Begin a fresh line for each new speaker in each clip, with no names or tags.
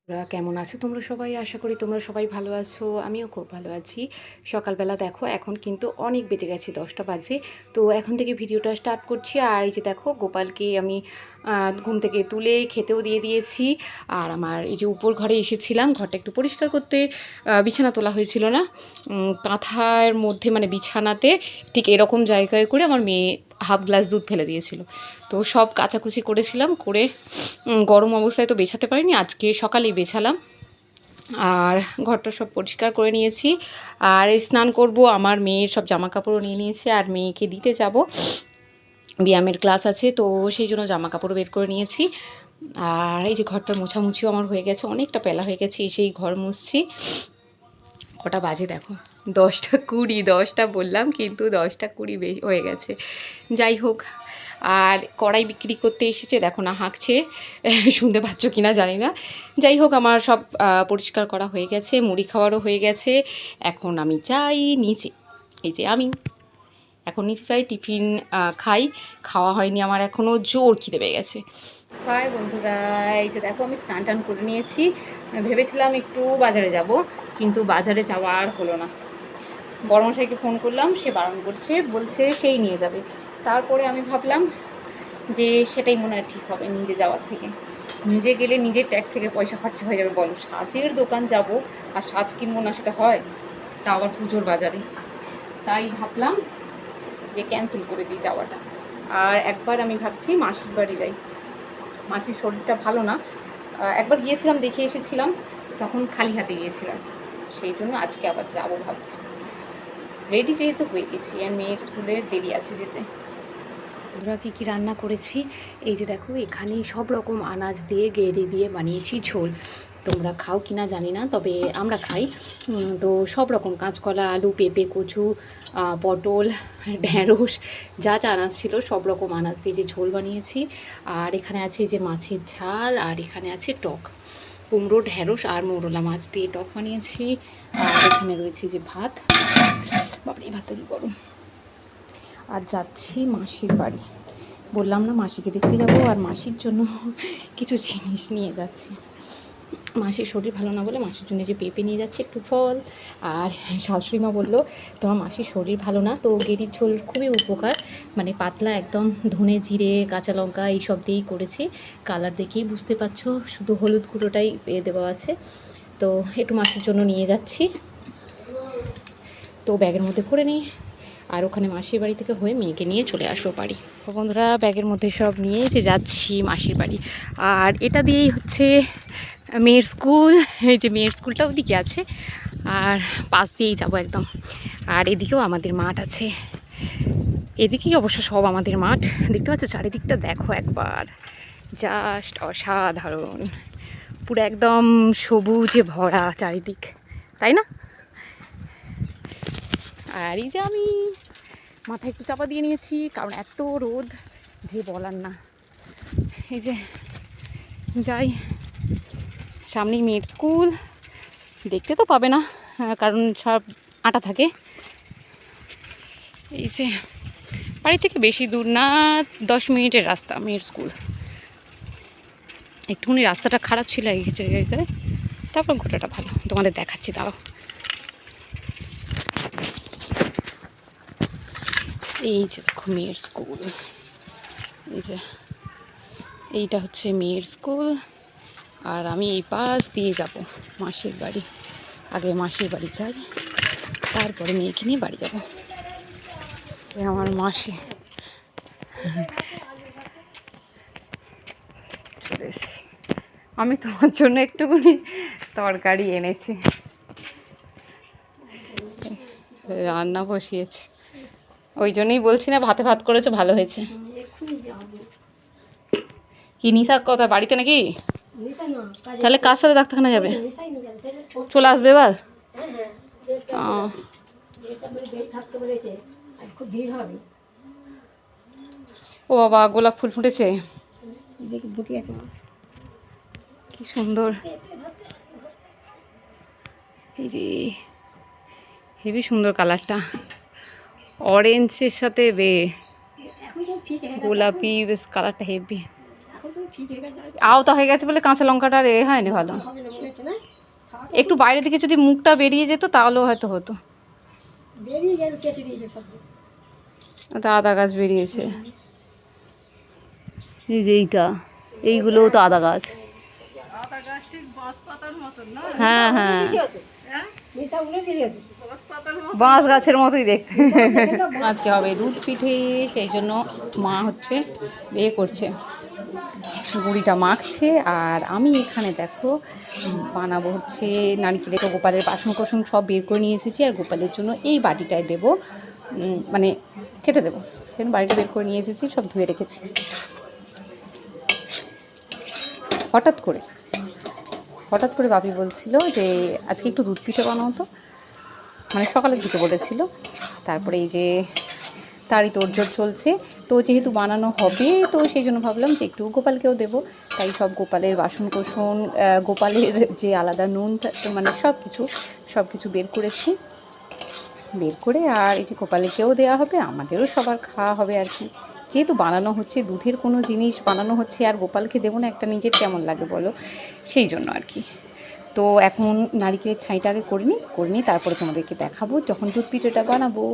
তোমরা কেমন আছো? তোমরা সবাই, আশা করি তোমরা সবাই ভালো আছো। আমিও খুব ভালো আছি। সকালবেলা দেখো এখন কিন্তু অনেক বেজে গেছে, 10টা বাজে। তো এখন থেকে ভিডিওটা স্টার্ট করছি। আর এই যে দেখো গোপালকে আমি ঘুম থেকে তুলে খেতেও দিয়ে দিয়েছি। আর আমার এই যে উপর ঘরে এসেছিলাম, ঘরটা একটু পরিষ্কার করতে। বিছানা তোলা হয়েছিল না, কাঁথার মধ্যে মানে বিছানাতে ঠিক এরকম জায়গায় করে আমার মেয়ে হাফ গ্লাস দুধ ফেলে দিয়েছিল। তো সব কাচাকুচি করেছিলাম, করে গরম অবস্থায় তো বেছাতে পারিনি, আজকে সকালেই বেছালাম। আর ঘরটা সব পরিষ্কার করে নিয়েছি। আর স্নান করব, আমার মেয়ের সব জামা কাপড়ও নিয়ে নিয়েছি। আর মেয়েকে দিতে যাব, ব্যায়ামের ক্লাস আছে, তো সেই জন্য জামা কাপড় বের করে নিয়েছি। আর এই যে ঘরটা মোছামুছিও আমার হয়ে গেছে, অনেকটা বেলা হয়ে গেছে, এসেই ঘর মুছছি। কটা বাজে দেখো, 10টা 20। 10টা বললাম কিন্তু 10টা 20 হয়ে গেছে। যাই হোক, আর কড়াই বিক্রি করতে এসেছে, দেখো না হাঁকছে, শুনতে পাচ্ছ কি না জানি না। যাই হোক, আমার সব পরিষ্কার করা হয়ে গেছে, মুড়ি খাওয়ারও হয়ে গেছে। এখন আমি যাই নিচে। এই যে আমি এখন নিচে যাই, টিফিন খাই। খাওয়া হয়নি আমার এখনও, জোর খিদে পেয়ে গেছে। হাই বন্ধুরা, এই যে দেখো আমি স্নান টান করে নিয়েছি। ভেবেছিলাম একটু বাজারে যাব, কিন্তু বাজারে যাওয়া আর হলো না। বড়মশাইকে ফোন করলাম, সে বারণ করছে, বলছে সেই নিয়ে যাবে। তারপরে আমি ভাবলাম যে সেটাই মনে হয় ঠিক হবে নিজে যাওয়ার থেকে। নিজে গেলে নিজের ট্যাক্স থেকে পয়সা খরচা হয়ে যাবে। বলো, সাজের দোকান যাব আর সাজ কিনবো না, সেটা হয়? তা আবার পুজোর বাজারে। তাই ভাবলাম যে ক্যান্সেল করে দিই যাওয়াটা। আর একবার আমি ভাবছি মাসির বাড়ি যাই। মাসির শরীরটা ভালো না, একবার গিয়েছিলাম, দেখে এসেছিলাম, তখন খালি হাতে গিয়েছিলাম। সেই জন্য আজকে আবার যাবো ভাবছি। রেডি যেহেতু হয়ে গেছি, আর মেয়ের স্কুলের দেরি আছে যেতে। ওরা কী কী রান্না করেছি, এই যে দেখো, এখানে সব রকম আনাজ দিয়ে গেড়ে দিয়ে বানিয়েছি ঝোল। তোমরা খাও কি না জানি না, তবে আমরা খাই। তো সব রকম কাঁচকলা, আলু, পেঁপে, কচু, পটল, ঢ্যাঁড়স, যা যা আনাজ ছিল সব রকম আনাজ দিয়ে যে ঝোল বানিয়েছি। আর এখানে আছে যে মাছের ঝাল, আর এখানে আছে টক, কুমড়ো, ঢ্যাঁড়স আর মৌরলা মাছ দিয়ে টক বানিয়েছি। আর এখানে রয়েছে যে ভাত। বাপরে, ভাতটা কি গরম। আর যাচ্ছি মাসির বাড়ি, বললাম না মাসিকে দেখতে যাবো, আর মাসির জন্য কিছু জিনিস নিয়ে যাচ্ছি। মাসির শরীর ভালো না বলে মাসির জন্য যে পেঁপে নিয়ে যাচ্ছে, একটু ফল। আর শাশুড়ি মা বললো তোমার মাসির শরীর ভালো না, তো গেরির ঝোল খুবই উপকার, মানে পাতলা একদম, ধনে জিরে কাঁচা লঙ্কা এইসব দিয়েই করেছি। কালার দেখেই বুঝতে পারছো, শুধু হলুদ গুঁড়োটাই দেওয়া আছে। তো একটু মাসির জন্য নিয়ে যাচ্ছি, তো ব্যাগের মধ্যে করে নিই। আর ওখানে মাসির বাড়ি থেকে হয়ে মেয়েকে নিয়ে চলে আসবো বাড়ি। তো বন্ধুরা, ব্যাগের মধ্যে সব নিয়ে যে যাচ্ছি মাসির বাড়ি। আর এটা দিয়েই হচ্ছে মেয়ের স্কুল, এই যে মেয়ের স্কুলটা ওদিকে আছে, আর পাশ দিয়েই যাবো একদম। আর এদিকেও আমাদের মাঠ আছে, এদিকেই অবশ্য সব আমাদের মাঠ। দেখতে পাচ্ছ চারিদিকটা দেখো একবার, জাস্ট অসাধারণ, পুরো একদম সবুজে ভরা চারিদিক, তাই না? আর এই যে আমি মাথায় একটু চাপা দিয়ে নিয়েছি, কারণ এত রোদ যে বলার না। এই যে যাই, সামনেই মেয়ের স্কুল, দেখতে তো পাবে না, কারণ সব আটা থাকে। এই যে বাড়ি থেকে বেশি দূর না, 10 মিনিটের রাস্তা মেয়ের স্কুল। একটুখানি রাস্তাটা খারাপ ছিল এই জায়গায়, তারপর গোটাটা ভালো, তোমাদের দেখাচ্ছি, দাঁড়াও। এই যে দেখো মেয়ের স্কুল, এই যে এইটা হচ্ছে মেয়ের স্কুল। আর আমি এই পাশ দিয়ে যাব মাসির বাড়ি। আগে মাসির বাড়ি যাই, তারপরে মেয়েকে নিয়ে বাড়ি যাব। আমার মাসি চলে এসেছি। আমি তোমার জন্য একটুখানি তরকারি এনেছি, রান্না বসিয়েছি, ওই জন্যই বলছি না ভাতে ভাত করেছো, ভালো হয়েছে। কি নিশা কথা বাড়িতে নাকি? তাহলে কার সাথে ডাক্তারখানা যাবে? চলে আসবে এবার? ও বাবা, গোলাপ ফুল ফুটেছে, কি সুন্দর। এই যে হেবি সুন্দর কালারটা, অরেঞ্জের সাথে গোলাপি, বেশ কালারটা হেভি। আওতা হয়ে গেছে বলে কাঁচা লঙ্কাটা আর এ হয়নি ভালো। একটু বাইরে থেকে যদি মুখটা বেরিয়ে যেত তাহলেও হয়তো হতো। তো আদা গাছ বেরিয়েছে, এই যে এইগুলোও তো আদা গাছ। হ্যাঁ হ্যাঁ, বাঁশ গাছের মতোই দেখতে। আজকে হবে দুধ পিঠে, সেই জন্য মা হচ্ছে করছে, গুঁড়িটা মাখছে। আর আমি এখানে দেখো বানাবো হচ্ছে নারকেল। দেখো গোপালের বাসন কোসন সব বের করে নিয়ে এসেছি, আর গোপালের জন্য এই বাটিটায় দেবো, মানে খেতে দেবো, সেখানে বাড়িটা বের করে নিয়ে এসেছি, সব ধুয়ে রেখেছি। হঠাৎ করে বাপি বলছিল যে আজকে একটু দুধ পিঠে বানাও তো, মানে সকালের দিকে বলেছিল। তারপরে এই যে তারই তোড়জোড় চলছে, তো যেহেতু বানানো হবে তো সেই জন্য ভাবলাম যে একটু গোপালকেও দেবো। তাই সব গোপালের বাসন কোসন, গোপালের যে আলাদা নুন, মানে সব কিছু বের করেছি, বের করে আর এই যে গোপালকেও দেওয়া হবে, আমাদেরও সবার খাওয়া হবে আর কি। যেহেতু বানানো হচ্ছে, দুধের কোনো জিনিস বানানো হচ্ছে আর গোপালকে দেবো না, একটা নিজের কেমন লাগে বলো, সেই জন্য আর কি। তো এখন নারকেলের ছাইটা আগে করে নিই, তারপরে তোমাদেরকে দেখাবো যখন দুধ পিঠেটা বানাবো।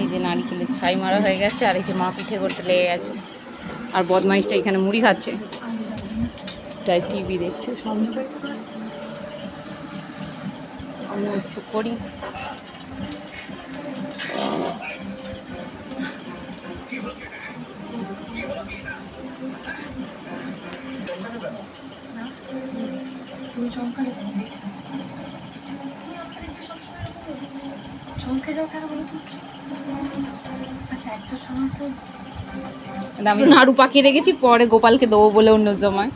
এই যে নারকেলের ছাই মারা হয়ে গেছে, আর এই যে মা পিঠে করতে লেগে গেছে, আর বদমাইশটা এখানে মুড়ি খাচ্ছে, তাই টিভি দেখছে সামনে। আমি একটু করি। আমি নাড়ু পাকিয়ে রেখেছি, পরে গোপালকে দেবো বলে অন্য সময়।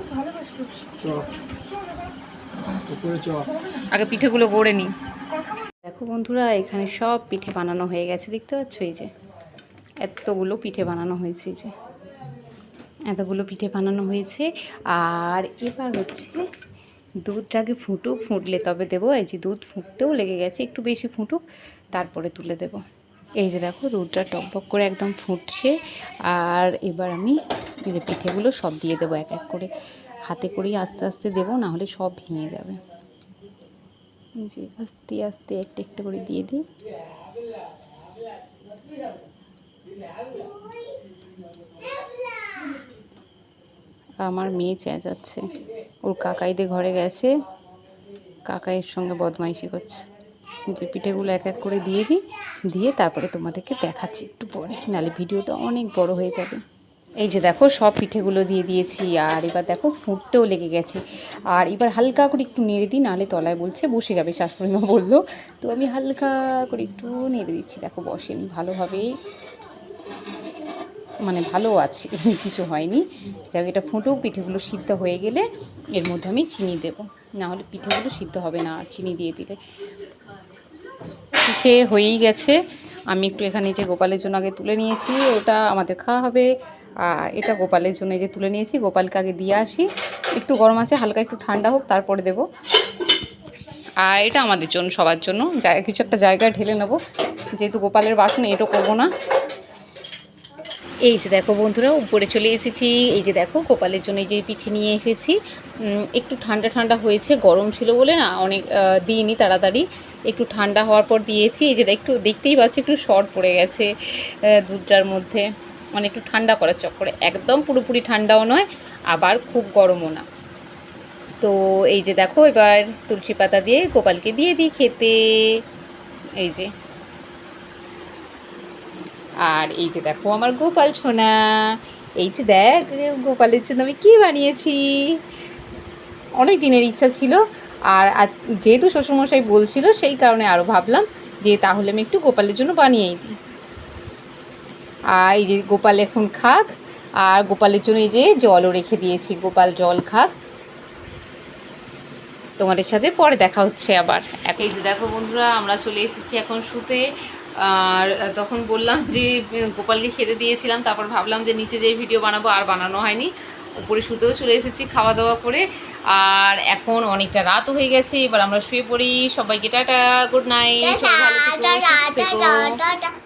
আগে পিঠেগুলো গড়ে নিই। দেখো বন্ধুরা, এখানে সব পিঠে বানানো হয়ে গেছে, দেখতে পাচ্ছ? এই যে এতগুলো পিঠে বানানো হয়েছে, এই যে এতগুলো পিঠে বানানো হয়েছে। আর এবার হচ্ছে দুধটাকে ফুটলে তবে দেবো। এই যে দুধ ফুটতেও লেগে গেছে, একটু বেশি ফুটুক, তারপরে তুলে দেব। এই যে দেখো দুধটা টকবক করে একদম ফুটছে। আর এবার আমি এই যে পিঠেগুলো সব দিয়ে দেবো এক এক করে, হাতে করেই আস্তে আস্তে দেবো, না হলে সব ভেঙে যাবে। এই যে আস্তে আস্তে একটা একটা করে দিয়ে দিই। আমার মেয়ে চেঁচাচ্ছে, ওর কাকাইদের ঘরে গেছে, কাকাইয়ের সঙ্গে বদমাইশি করছে। যে পিঠেগুলো এক এক করে দিয়ে তারপরে তোমাদেরকে দেখাচ্ছি একটু পরে, নাহলে ভিডিওটা অনেক বড় হয়ে যাবে। এই যে দেখো সব পিঠেগুলো দিয়ে দিয়েছি, আর এবার দেখো ফুটতেও লেগে গেছে। আর এবার হালকা করে একটু নেড়ে দিই, নাহলে তলায় বলছে বসে যাবে, শাশুড়িমা বললো। তো আমি হালকা করে একটু নেড়ে দিচ্ছি, দেখো বসেনি ভালোভাবে, মানে ভালো আছে, কিছু হয়নি। যাক এটা ফুটুক, পিঠেগুলো সিদ্ধ হয়ে গেলে এর মধ্যে আমি চিনি দেবো, নাহলে পিঠেগুলো সিদ্ধ হবে না আর চিনি দিয়ে দিলে। পিঠে হয়েই গেছে, আমি একটু এখানে যে গোপালের জন্য আগে তুলে নিয়েছি, ওটা আমাদের খাওয়া হবে। আর এটা গোপালের জন্য এই যে তুলে নিয়েছি, গোপালকে আগে দিয়ে আসি, একটু গরম আছে, হালকা একটু ঠান্ডা হোক তারপরে দেবো। আর এটা আমাদের জন্য, সবার জন্য কিছু একটা জায়গায় ঢেলে নেবো, যেহেতু গোপালের বাসন এটা করবো না। এই যে দেখো বন্ধুরা, উপরে চলে এসেছি। এই যে দেখো গোপালের জন্য এই যে পিঠে নিয়ে এসেছি, একটু ঠান্ডা ঠান্ডা হয়েছে, গরম ছিল বলে না অনেক দিইনি, তাড়াতাড়ি একটু ঠান্ডা হওয়ার পর দিয়েছি। এই যে একটু দেখতেই পাচ্ছি একটু শর্ট পড়ে গেছে দুধটার মধ্যে, মানে একটু ঠান্ডা করার চক্করে, একদম পুরোপুরি ঠান্ডাও নয় আবার খুব গরমও না। তো এই যে দেখো এবার তুলসী পাতা দিয়ে গোপালকে দিয়ে দিই খেতে। এই যে, আর এই যে দেখো আমার গোপাল সোনা, এই যে দেখ গোপালের জন্য আমি কি বানিয়েছি, অনেক দিনের ইচ্ছা ছিল। আর যেহেতু শ্বশুরমশাই বলছিল, সেই কারণে আরও ভাবলাম যে তাহলে আমি একটু গোপালের জন্য বানিয়েই দিই। আর এই যে গোপাল এখন খাক, আর গোপালের জন্য এই যে জলও রেখে দিয়েছি, গোপাল জল খাক। তোমাদের সাথে পরে দেখা হচ্ছে আবার। এই যে দেখো বন্ধুরা, আমরা চলে এসেছি এখন শুতে। আর তখন বললাম যে গোপালকে খেতে দিয়েছিলাম, তারপর ভাবলাম যে নিচে যেই ভিডিও বানাবো, আর বানানো হয়নি। উপরে শুতেও চলে এসেছি খাওয়া দাওয়া করে। আর এখন অনেকটা রাতও হয়ে গেছে, এবার আমরা শুয়ে পড়ি। সবাইকে টাটা, গুড নাইট, ভালো থেকো, সুস্থ থেকো।